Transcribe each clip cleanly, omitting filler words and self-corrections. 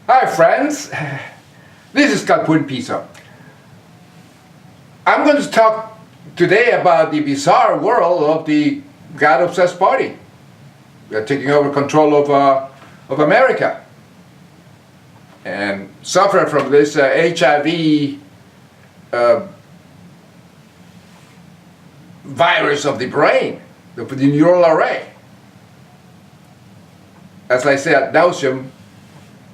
Hi friends, this is Capun Piso. I'm going to talk today about the bizarre world of the God-obsessed party. They're taking over control of America and suffer from this HIV virus of the brain, the neural array. As I said, Nauseum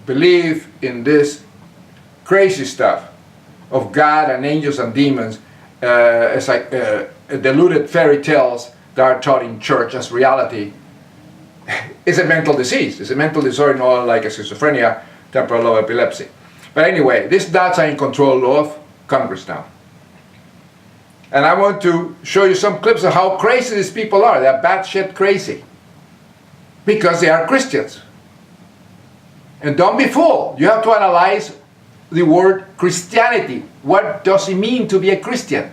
believe in this crazy stuff of God and angels and demons as like deluded fairy tales that are taught in church as reality. It's a mental disease. It's a mental disorder, not like a schizophrenia, temporal lobe epilepsy. But anyway, these nuts are in control of Congress now. And I want to show you some clips of how crazy these people are. They're batshit crazy. Because they are Christians. And don't be fooled. You have to analyze the word Christianity. What does it mean to be a Christian?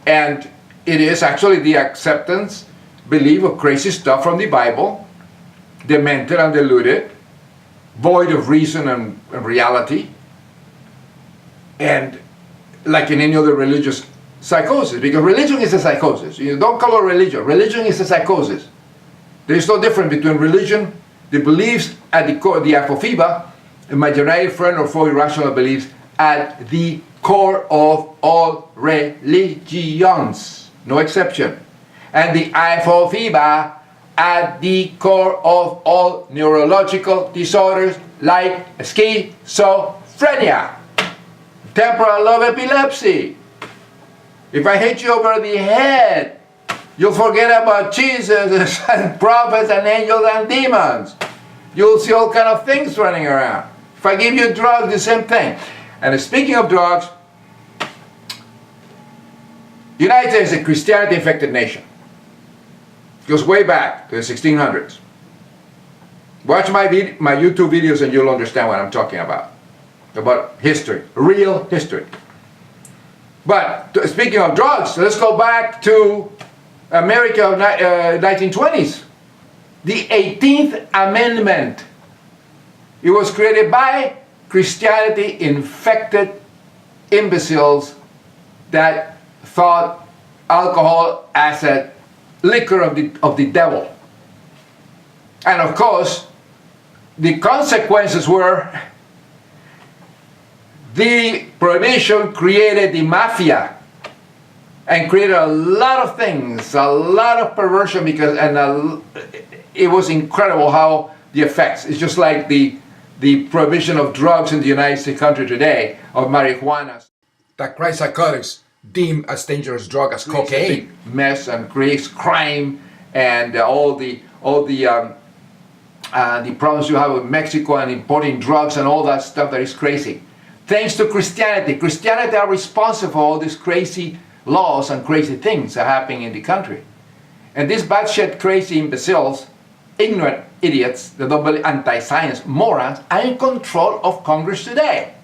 And it is actually the acceptance, belief of crazy stuff from the Bible, demented and deluded, void of reason and reality, and like in any other religious psychosis, because religion is a psychosis. You don't call it religion. Religion is a psychosis. There is no difference between religion, the beliefs at the core, the apophiba, imaginary friend or four irrational beliefs at the core of all religions, no exception. And the apophiba at the core of all neurological disorders like schizophrenia, temporal lobe epilepsy. If I hit you over the head, you'll forget about Jesus and prophets and angels and demons. You'll see all kind of things running around. If I give you drugs, the same thing. And speaking of drugs, the United States is a Christianity-infected nation. It goes way back to the 1600s. Watch my YouTube videos and you'll understand what I'm talking about history, real history. But speaking of drugs, let's go back to America of 1920s. The 18th Amendment. It was created by Christianity-infected imbeciles that thought alcohol as a liquor of the devil. And of course, the consequences were the prohibition created the mafia and created a lot of things, a lot of perversion, because it was incredible how the effects. It's just like the prohibition of drugs in the United States country today, of marijuana, that psychotics deemed as dangerous drug as cocaine, mess and creates crime and all the problems you have with Mexico and importing drugs and all that stuff that is crazy. Thanks to Christianity. Christianity are responsible for all these crazy laws and crazy things that are happening in the country. And these batshit crazy imbeciles, ignorant idiots, the double anti-science morons, are in control of Congress today.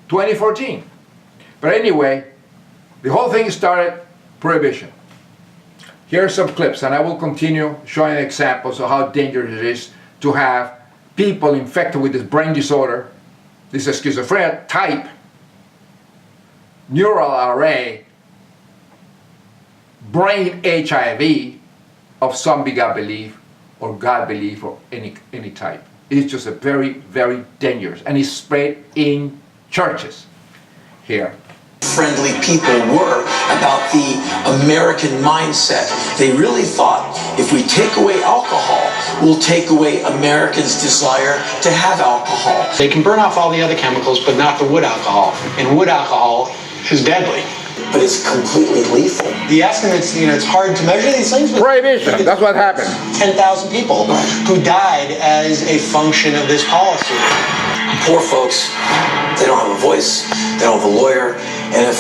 2014. But anyway, the whole thing started prohibition. Here are some clips, and I will continue showing examples of how dangerous it is to have people infected with this brain disorder, this schizophrenia type, neural array, brain HIV of zombie God belief or God belief or any type. It's just a very, very dangerous, and it's spread in churches here. Friendly people were about the American mindset. They really thought if we take away alcohol, we'll take away Americans' desire to have alcohol. They can burn off all the other chemicals, but not the wood alcohol. And wood alcohol is deadly. But it's completely lethal. The estimates, it's hard to measure these things. But prohibition, that's what happened. 10,000 people who died as a function of this policy. Poor folks, they don't have a voice, they don't have a lawyer, and if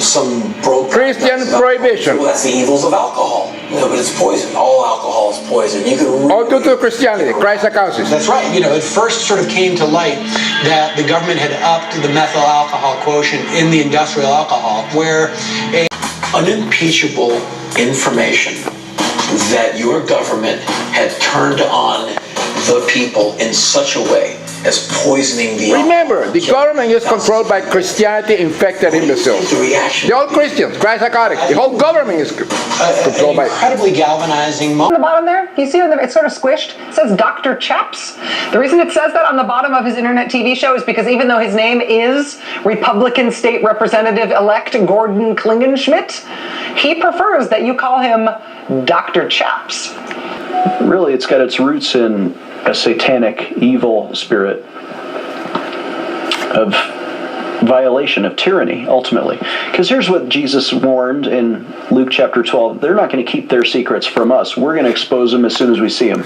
some broke Christian prohibition. Well, that's the evils of alcohol. But it's poison. All alcohol is poison. You can all due to Christianity, Christ psychosis. That's right. It first sort of came to light that the government had upped the methyl alcohol quotient in the industrial alcohol, where unimpeachable information that your government had turned on the people in such a way as poisoning the Remember, the government is controlled by Christianity-infected imbeciles. They're all Christians, Psychotic. The whole government is controlled by... Incredibly galvanizing moment. On the bottom there, you see it's sort of squished? It says Dr. Chaps. The reason it says that on the bottom of his internet TV show is because even though his name is Republican State Representative-elect Gordon Klingenschmidt, he prefers that you call him Dr. Chaps. Really, it's got its roots in a satanic, evil spirit of violation of tyranny, ultimately. Because here's what Jesus warned in Luke chapter 12. They're not going to keep their secrets from us. We're going to expose them as soon as we see them.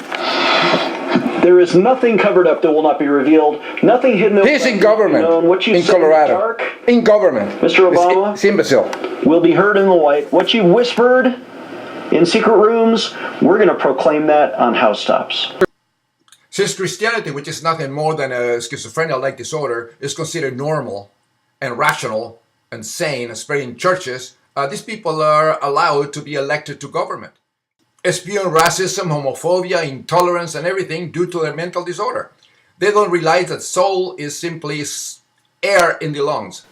There is nothing covered up that will not be revealed. Nothing hidden. He's in government, what you in said Colorado. In the dark, in government. Mr. Obama, it's imbecile. Will be heard in the light. What you whispered in secret rooms, we're going to proclaim that on housetops. Since Christianity, which is nothing more than a schizophrenia-like disorder, is considered normal and rational and sane, especially in churches, these people are allowed to be elected to government. Spewing racism, homophobia, intolerance, and everything due to their mental disorder. They don't realize that soul is simply air in the lungs.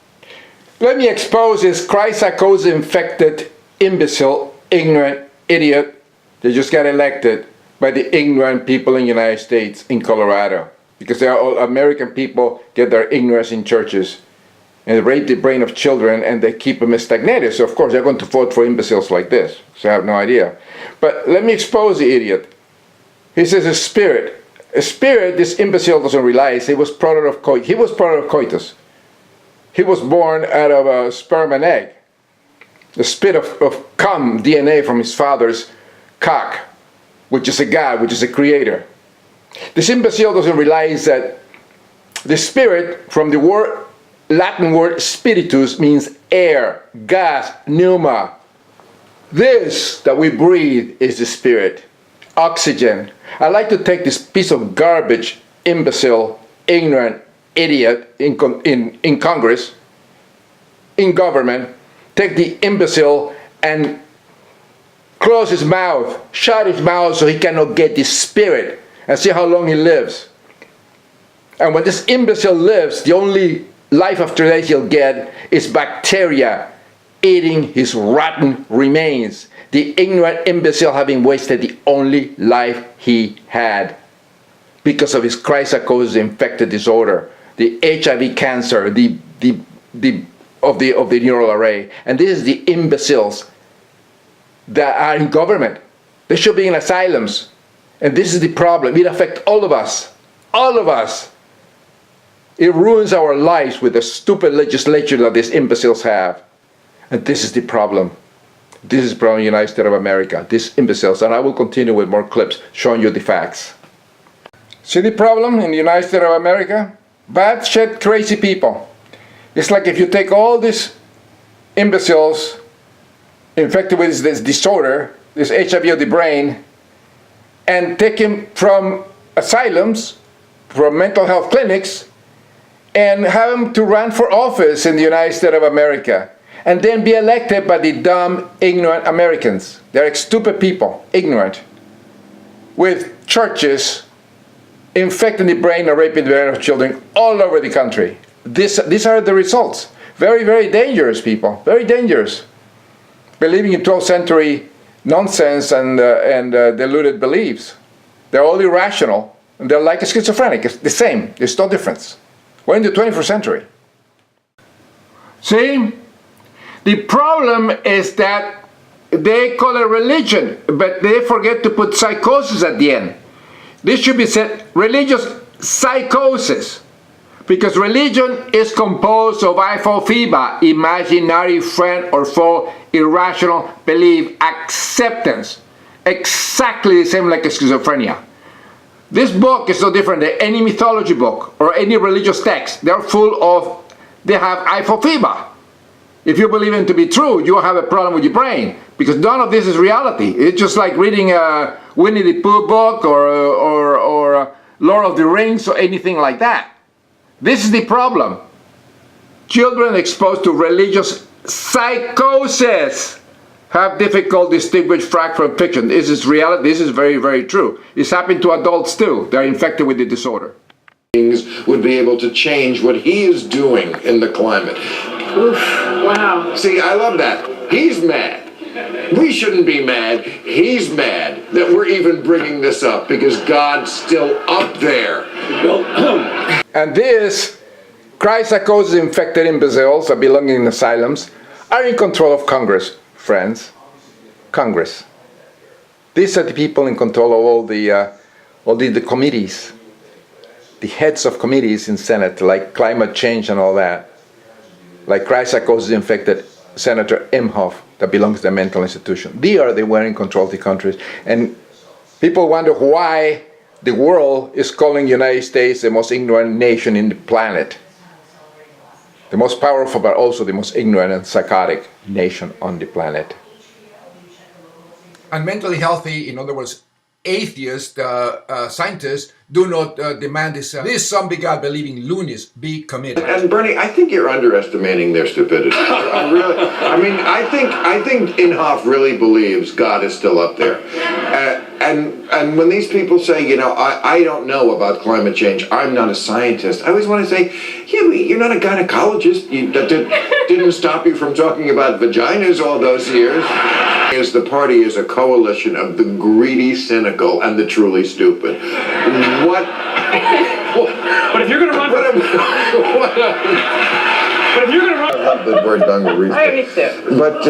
Let me expose this Christ-psychosis-infected, imbecile, ignorant, idiot that just got elected by the ignorant people in the United States, in Colorado. Because they are all American people get their ignorance in churches and rape the brain of children and they keep them stagnated. So of course they're going to vote for imbeciles like this. So I have no idea. But let me expose the idiot. He says a spirit. A spirit, this imbecile doesn't realize, he was product of coitus. He was born out of a sperm and egg. The spit of cum, DNA from his father's cock, which is a God, which is a creator. This imbecile doesn't realize that the spirit, from the Latin word spiritus, means air, gas, pneuma. This that we breathe is the spirit, oxygen. I like to take this piece of garbage, imbecile, ignorant, idiot in Congress, in government, take the imbecile and close his mouth, shut his mouth so he cannot get the spirit, and see how long he lives. And when this imbecile lives, the only life after that he'll get is bacteria eating his rotten remains. The ignorant imbecile having wasted the only life he had because of his Christ-psychosis-infected disorder, the HIV cancer, of the neural array. And this is the imbeciles that are in government. They should be in asylums. And this is the problem. It affects all of us. All of us. It ruins our lives with the stupid legislature that these imbeciles have. And this is the problem. This is the problem in the United States of America. These imbeciles. And I will continue with more clips showing you the facts. See the problem in the United States of America? Bad shit, crazy people. It's like if you take all these imbeciles infected with this disorder, this HIV of the brain, and take him from asylums, from mental health clinics, and have them to run for office in the United States of America, and then be elected by the dumb, ignorant Americans. They're stupid people, ignorant, with churches infecting the brain and raping the brain of children all over the country. These are the results. Very, very dangerous people, very dangerous. Believing in 12th century nonsense and deluded beliefs. They're all irrational, and they're like a schizophrenic. It's the same, there's no difference. We're in the 21st century. See? The problem is that they call it religion, but they forget to put psychosis at the end. This should be said religious psychosis, because religion is composed of hypophoba, imaginary friend or foe, irrational belief, acceptance. Exactly the same like schizophrenia. This book is no different than any mythology book or any religious text. They have hypophoba. If you believe it to be true, you have a problem with your brain, because none of this is reality. It's just like reading a Winnie the Pooh book or Lord of the Rings or anything like that. This is the problem. Children exposed to religious psychosis have difficulty distinguish fact from fiction. This is reality. This is very, very true. It's happening to adults too. They're infected with the disorder. Would be able to change what he is doing in the climate. Oof, wow. See, I love that. He's mad. We shouldn't be mad. He's mad that we're even bringing this up because God's still up there. And this cryptopsychosis infected imbeciles that belong in asylums are in control of Congress, friends. Congress. These are the people in control of all the committees, the heads of committees in Senate, like climate change and all that, like cryptopsychosis infected Senator Imhoff that belongs to a mental institution. They are the one in control of the countries. And people wonder why the world is calling the United States the most ignorant nation in the planet. The most powerful, but also the most ignorant and psychotic nation on the planet. And mentally healthy, in other words, atheist scientists do not demand this zombie God believing loonies be committed. And Bernie, I think you're underestimating their stupidity. Really, I mean, I think Inhofe really believes God is still up there. And when these people say, you know, I don't know about climate change, I'm not a scientist, I always want to say, yeah, but you're not a gynecologist. That didn't stop you from talking about vaginas all those years. The party is a coalition of the greedy, cynical, and the truly stupid. What? But if you're going to run... But if you're going to run... I love the word dungaree. Me too. But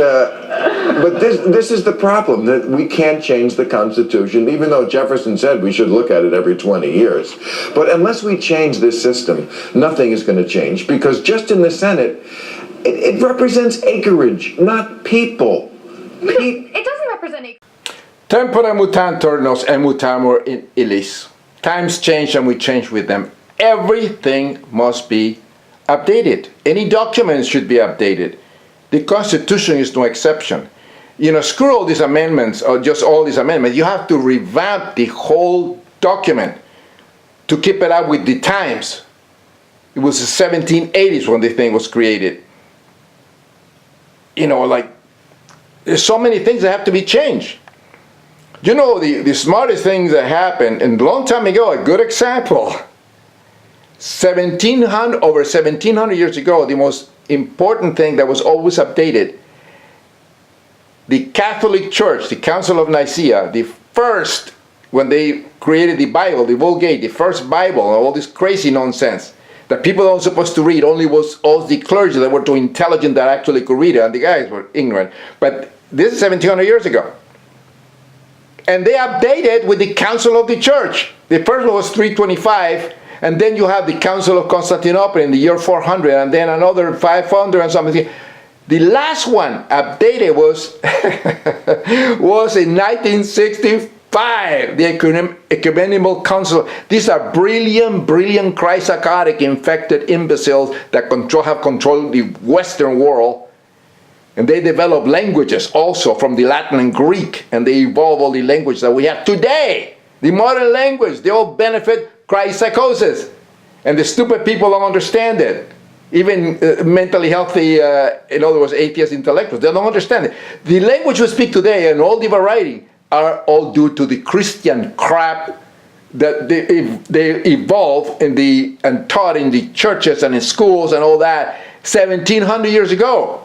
this is the problem, that we can't change the Constitution, even though Jefferson said we should look at it every 20 years. But unless we change this system, nothing is going to change, because just in the Senate, it represents acreage, not people. It doesn't represent acreage. Tempora mutantur nos mutamur in illis. Times change and we change with them. Everything must be updated. Any documents should be updated. The Constitution is no exception. You know, screw all these amendments, or just all these amendments. You have to revamp the whole document to keep it up with the times. It was the 1780s when the thing was created. You know, like, there's so many things that have to be changed. You know, the smartest things that happened, and a long time ago, a good example, over 1700 years ago, the most important thing that was always updated, the Catholic Church, the Council of Nicaea, the first, when they created the Bible, the Vulgate, the first Bible, all this crazy nonsense that people aren't supposed to read, only was all the clergy that were too intelligent that actually could read it, and the guys were ignorant. But this is 1700 years ago. And they updated with the Council of the Church. The first one was 325, and then you have the Council of Constantinople in the year 400, and then another 500 and something. The last one updated was in 1965, the Ecumenical Council. These are brilliant cryptopsychotic infected imbeciles that have controlled the Western world. And they develop languages also from the Latin and Greek, and they evolve all the languages that we have today. The modern language, they all benefit cryptopsychosis. And the stupid people don't understand it. Even mentally healthy, in other words, atheist intellectuals, they don't understand it. The language we speak today and all the variety are all due to the Christian crap that they evolved and taught in the churches and in schools and all that 1700 years ago.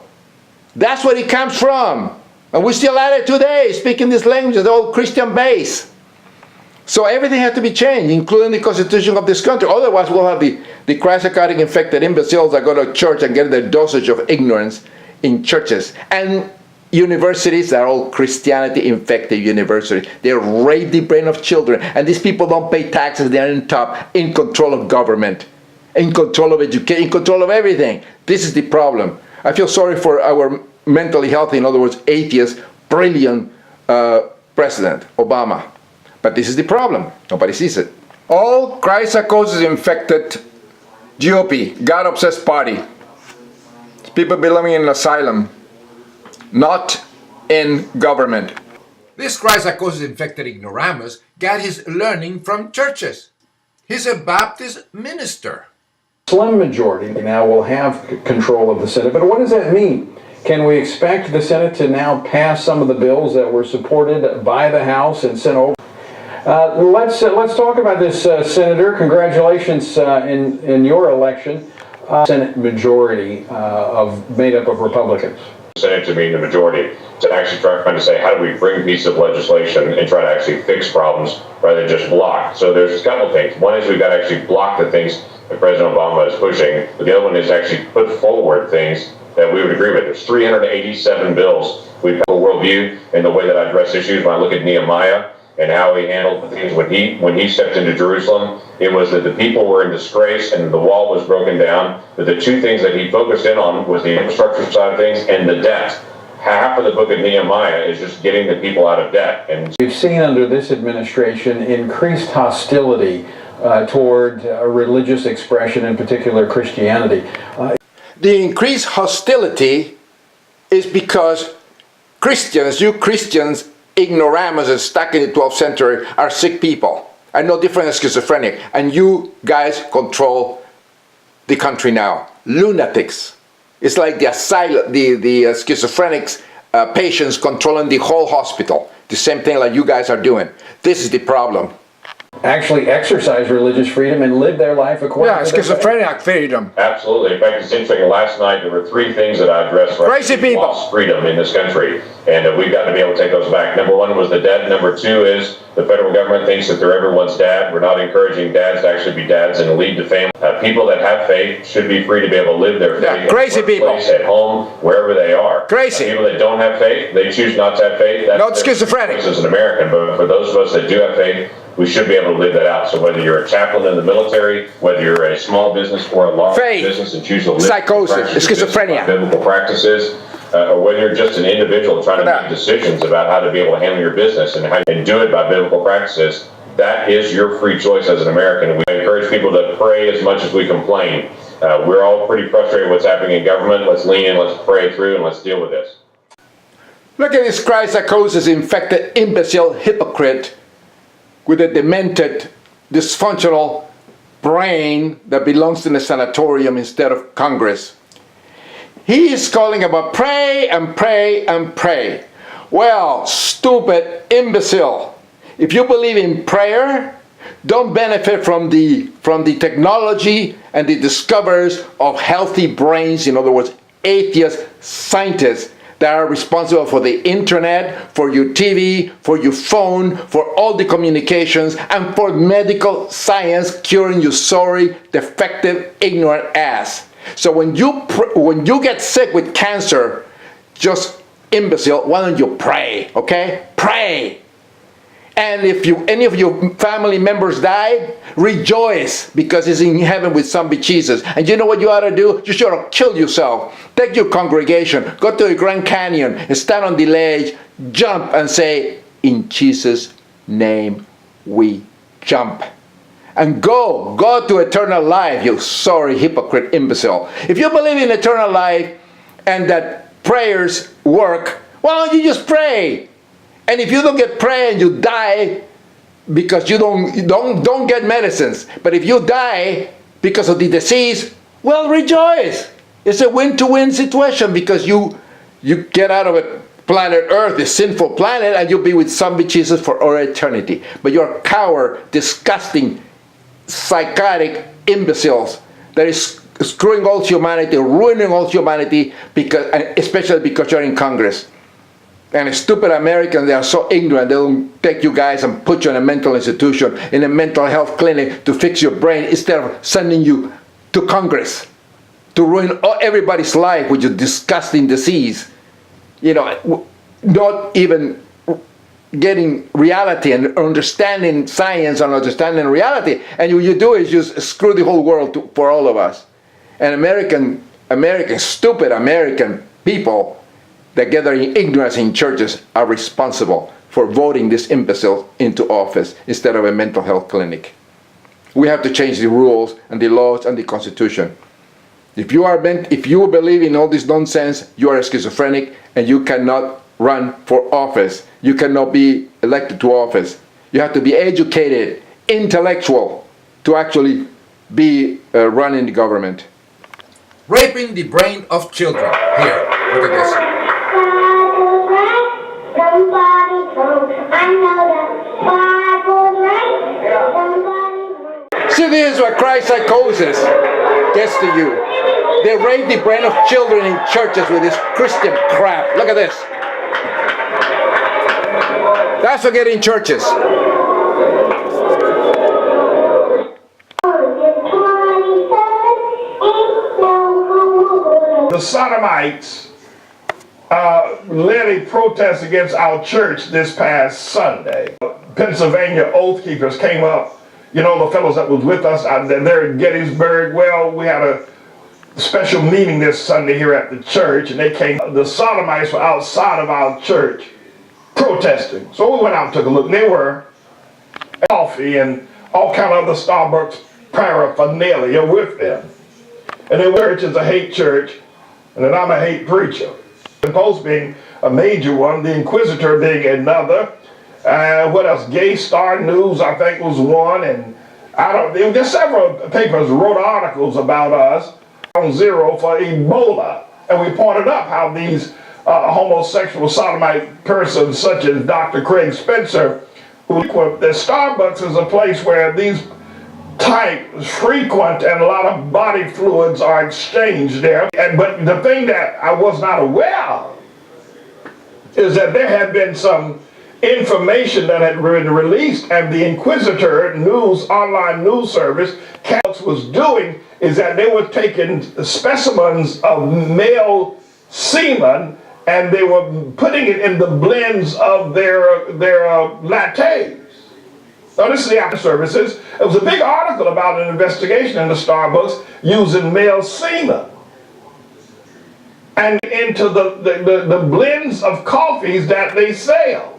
That's where it comes from. And we still at it today, speaking these languages, the old Christian base. So everything has to be changed, including the Constitution of this country. Otherwise, we'll have the cryptopsychotic infected imbeciles that go to church and get their dosage of ignorance in churches. And universities that are all Christianity infected universities. They rape the brain of children. And these people don't pay taxes. They're in top, in control of government, in control of education, in control of everything. This is the problem. I feel sorry for our mentally healthy, in other words, atheist, brilliant President Obama. But this is the problem. Nobody sees it. All cryptopsychosis infected GOP, God-obsessed party. It's people belonging in an asylum, not in government. This cryptopsychosis infected ignoramus got his learning from churches. He's a Baptist minister. Slim majority now will have control of the Senate. But what does that mean? Can we expect the Senate to now pass some of the bills that were supported by the House and sent over? Let's talk about this, Senator. Congratulations in your election. Senate majority made up of Republicans. Senate to mean the majority, to actually try to say how do we bring pieces of legislation and try to actually fix problems rather than just block. So there's a couple of things. One is we've got to actually block the things that President Obama is pushing, but the other one is actually put forward things that we would agree with. There's 387 bills. We've got a worldview in the way that I address issues. When I look at Nehemiah and how he handled the things when he stepped into Jerusalem, it was that the people were in disgrace and the wall was broken down. But the two things that he focused in on was the infrastructure side of things and the debt. Half of the book of Nehemiah is just getting the people out of debt. And we've seen under this administration increased hostility toward religious expression, in particular Christianity. The increased hostility is because Christians, you Christians, ignoramuses stuck in the 12th century, are sick people, are no different than schizophrenic, and you guys control the country now. Lunatics. It's like the asylum, the schizophrenics patients controlling the whole hospital. The same thing like you guys are doing. This is the problem. Actually exercise religious freedom and live their life according to schizophrenic freedom. Absolutely. In fact, it's interesting. Last night there were three things that I addressed. Crazy people. Lost freedom in this country, and we've got to be able to take those back. Number one was the debt. Number two is the federal government thinks that they're everyone's dad. We're not encouraging dads to actually be dads and lead the family. People that have faith should be free to be able to live their faith. Crazy people. At home, wherever they are. Crazy. People that don't have faith, they choose not to have faith. That's not schizophrenic. As an American, but for those of us that do have faith, we should be able to live that out. So whether you're a chaplain in the military, whether you're a small business or a large business and choose to live psychosis, schizophrenia, biblical practices, or whether you're just an individual trying to make decisions about how to be able to handle your business and do it by biblical practices, that is your free choice as an American. And we encourage people to pray as much as we complain. We're all pretty frustrated with what's happening in government. Let's lean in, let's pray through, and let's deal with this. Look at this Christ psychosis infected imbecile hypocrite with a demented, dysfunctional brain that belongs in a sanatorium instead of Congress. He is calling about pray and pray and pray. Well, stupid imbecile. If you believe in prayer, don't benefit from the technology and the discoverers of healthy brains, in other words, atheist scientists that are responsible for the internet, for your TV, for your phone, for all the communications, and for medical science curing your sorry, defective, ignorant ass. So when you get sick with cancer, just imbecile, why don't you pray, okay? Pray. And if any of your family members died, rejoice because he's in heaven with zombie Jesus. And you know what you ought to do? You should have killed yourself. Take your congregation, go to the Grand Canyon, and stand on the ledge, jump and say, in Jesus' name we jump. And go to eternal life, you sorry hypocrite imbecile. If you believe in eternal life and that prayers work, why don't you just pray? And if you don't get prayer and you die because you don't get medicines, but if you die because of the disease, well, rejoice. It's a win-to-win situation because you get out of it. Planet Earth, the sinful planet, and you'll be with zombie Jesus for all eternity. But you're a coward, disgusting, psychotic imbeciles that is screwing all humanity, ruining all humanity, especially because you're in Congress. And stupid Americans, they are so ignorant, they'll take you guys and put you in a mental institution, in a mental health clinic to fix your brain instead of sending you to Congress to ruin everybody's life with your disgusting disease. You know, not even getting reality and understanding science and understanding reality. And what you do is just screw the whole world for all of us. And stupid American people that gather in ignorance in churches are responsible for voting this imbecile into office instead of a mental health clinic. We have to change the rules and the laws and the Constitution. If you believe in all this nonsense, you are a schizophrenic and you cannot run for office. You cannot be elected to office. You have to be educated, intellectual, to actually be running the government. raping the brain of children. Here, look at this. See, this is what Christ psychosis gets to you. They rape the brain of children in churches with this Christian crap. Look at this. That's what getting churches. The Sodomites led a protest against our church this past Sunday. Pennsylvania Oath Keepers came up. You know, the fellows that was with us out there in Gettysburg. Well, we had a special meeting this Sunday here at the church, and they came. The Sodomites were outside of our church protesting. So we went out and took a look, and they were coffee and all kind of other Starbucks paraphernalia with them. And the church is a hate church, and then I'm a hate preacher. The Post being a major one, the Inquisitor being another. What else? Gay Star News, I think, was one, and there's several papers wrote articles about us on Zero for Ebola, and we pointed up how these homosexual sodomite persons, such as Dr. Craig Spencer, that Starbucks is a place where these types frequent and a lot of body fluids are exchanged there. But the thing that I was not aware of is that there had been some information that had been released, and the Inquisitor news, online news service, was doing is that they were taking specimens of male semen and they were putting it in the blends of their lattes. Now this is the after services. It was a big article about an investigation in the Starbucks using male semen and into the blends of coffees that they sell.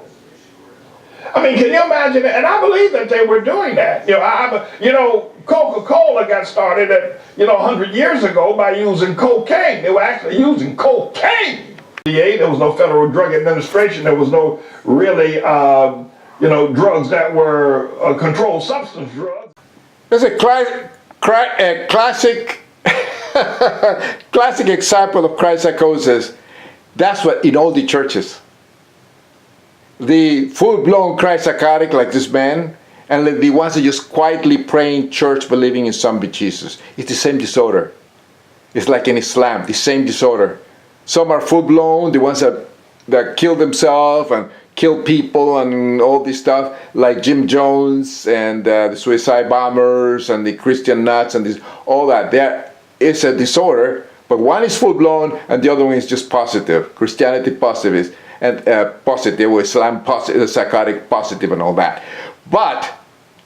I mean, can you imagine it? And I believe that they were doing that. Coca-Cola got started at 100 years ago by using cocaine. They were actually using cocaine. There was no Federal Drug Administration. There was no really, drugs that were controlled substance drugs. There's a classic example of Christ psychosis. That's what in all the churches. The full-blown Christ psychotic like this man, and the ones that just quietly pray in church believing in zombie Jesus. It's the same disorder. It's like in Islam, the same disorder. Some are full-blown, the ones that kill themselves and kill people and all this stuff, like Jim Jones and the suicide bombers and the Christian nuts and all that. There is a disorder, but one is full-blown and the other one is just positive. Christianity positive and positive, or Islam positive, psychotic positive and all that. But,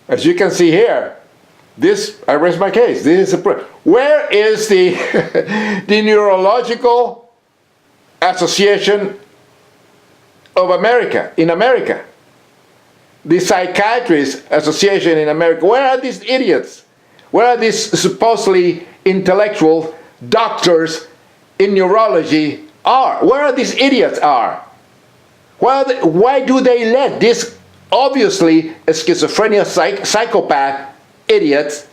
as you can see here, I rest my case. This is where is the, the Neurological Association of America, in America? The Psychiatrists Association in America. Where are these idiots? Where are these supposedly intellectual doctors in neurology are? Where are these idiots are? Why do they let this obviously schizophrenia psychopath idiots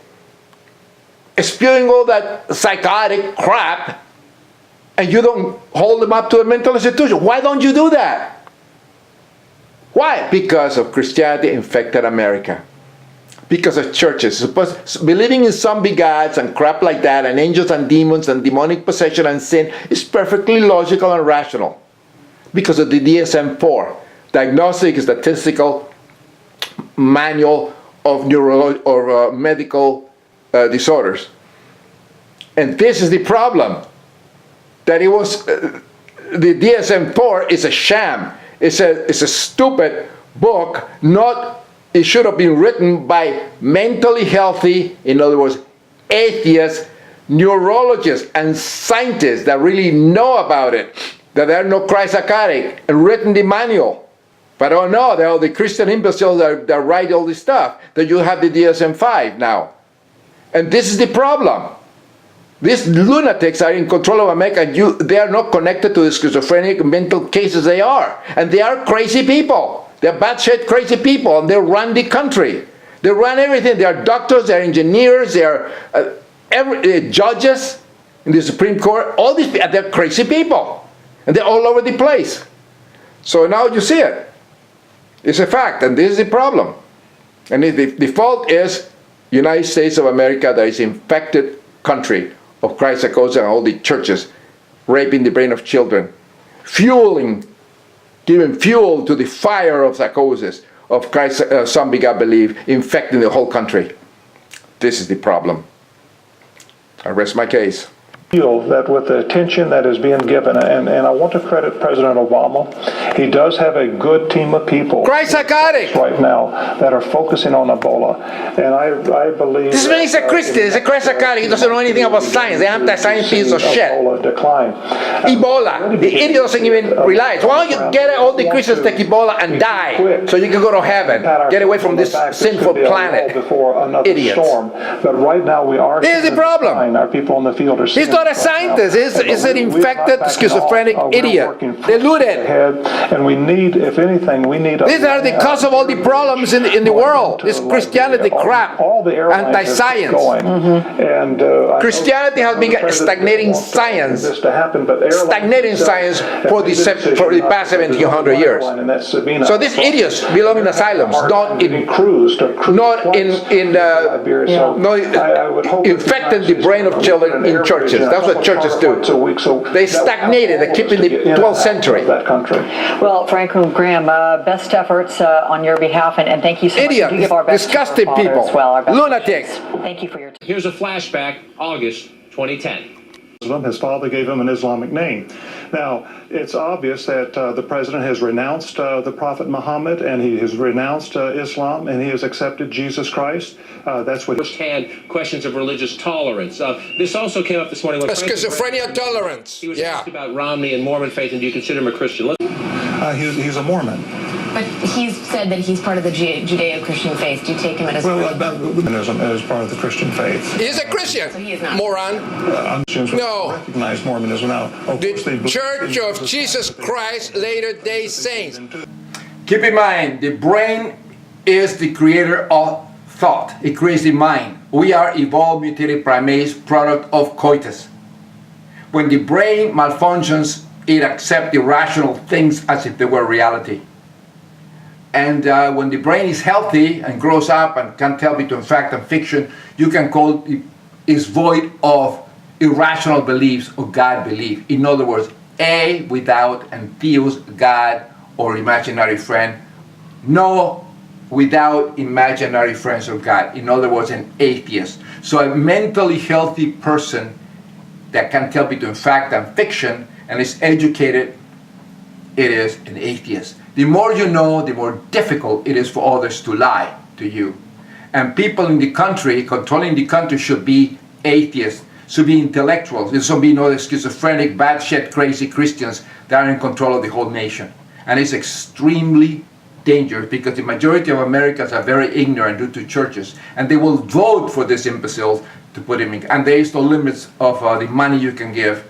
spewing all that psychotic crap, and you don't hold them up to a mental institution? Why don't you do that? Why? Because of Christianity infected America. Because of churches believing in zombie gods and crap like that, and angels and demons and demonic possession and sin is perfectly logical and rational. Because of the DSM-4, Diagnostic and Statistical Manual of medical disorders. And this is the problem. That it was, the DSM-4 is a sham. It's a stupid book. It should have been written by mentally healthy, in other words, atheists, neurologists, and scientists that really know about it. That there are no Christ psychotic, and written the manual. But oh no, they're all the Christian imbeciles that write all this stuff, that you have the DSM-5 now. And this is the problem. These lunatics are in control of America, and they are not connected to the schizophrenic mental cases they are. And they are crazy people. They're batshit crazy people, and they run the country. They run everything. They are doctors, they are engineers, they are judges. in the Supreme Court. All these people, they're crazy people, and they're all over the place. So now you see it. It's a fact, and this is the problem. And the fault is United States of America, that is infected country of Christ psychosis, and all the churches raping the brain of children, giving fuel to the fire of psychosis of Christ Son begot belief, infecting the whole country. This is the problem. I rest my case. Feel that with the attention that is being given, and I want to credit President Obama, he does have a good team of people Psychotic right now that are focusing on Ebola, and I believe this man is a Christian. He's a Psychotic. He doesn't know anything about science. The anti-science piece of shit. Ebola. The idiot doesn't even realize. Why don't you get all the Christians take Ebola and die, so you can go to heaven, get away from this sinful planet? Idiots. But right now we are. This is the problem. Our people in the field are. He's not a scientist. He's an infected schizophrenic idiot. Deluded. And we need, if anything, we need. These are the cause of all the problems in the world. This Christianity crap, anti-science. Christianity has been stagnating science, stagnating science for the past 1700 years. So these idiots belong in asylums, not infecting the brain of children in churches. That's what churches do. They stagnated. They keep in the 12th century. Well, Franco Graham, best efforts on your behalf, and thank you so much. Idiot, We give our best disgusting to people, as well, lunatics. Thank you for your time. Here's a flashback, August 2010. His father gave him an Islamic name. Now, it's obvious that the president has renounced the Prophet Muhammad, and he has renounced Islam, and he has accepted Jesus Christ. That's what. First-hand questions of religious tolerance. This also came up this morning. When Schizophrenia tolerance. He was asked about Romney and Mormon faith, and do you consider him a Christian? He's a Mormon. But he's said that he's part of the Judeo-Christian faith. Do you take him as Mormonism is part of the Christian faith. He's a Christian. So he is not. Moron. No. Recognize Mormonism now. The Church of Jesus Christ Latter-day Saints. Keep in mind, the brain is the creator of thought. It creates the mind. We are evolved mutated primates, product of coitus. When the brain malfunctions, it accepts irrational things as if they were reality. And when the brain is healthy and grows up and can tell between fact and fiction, you can call it is void of irrational beliefs or God belief. In other words, A, without entheos, God or imaginary friend. No, without imaginary friends or God. In other words, an atheist. So a mentally healthy person that can tell between fact and fiction and is educated, it is an atheist. The more you know, the more difficult it is for others to lie to you. And people in the country, controlling the country, should be atheists, should be intellectuals. There should be no schizophrenic, bad shit, crazy Christians that are in control of the whole nation. And it's extremely dangerous because the majority of Americans are very ignorant due to churches. And they will vote for these imbeciles to put him in. And there is no limits of the money you can give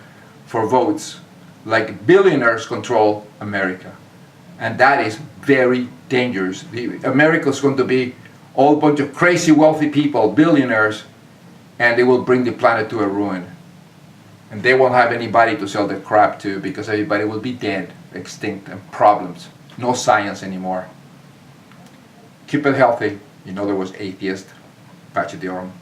for votes. Like billionaires control America. And that is very dangerous. America is going to be all bunch of crazy wealthy people, billionaires, and they will bring the planet to a ruin. And they won't have anybody to sell their crap to because everybody will be dead, extinct, and problems. No science anymore. Keep it healthy. In other words, atheist. Pachydeorum.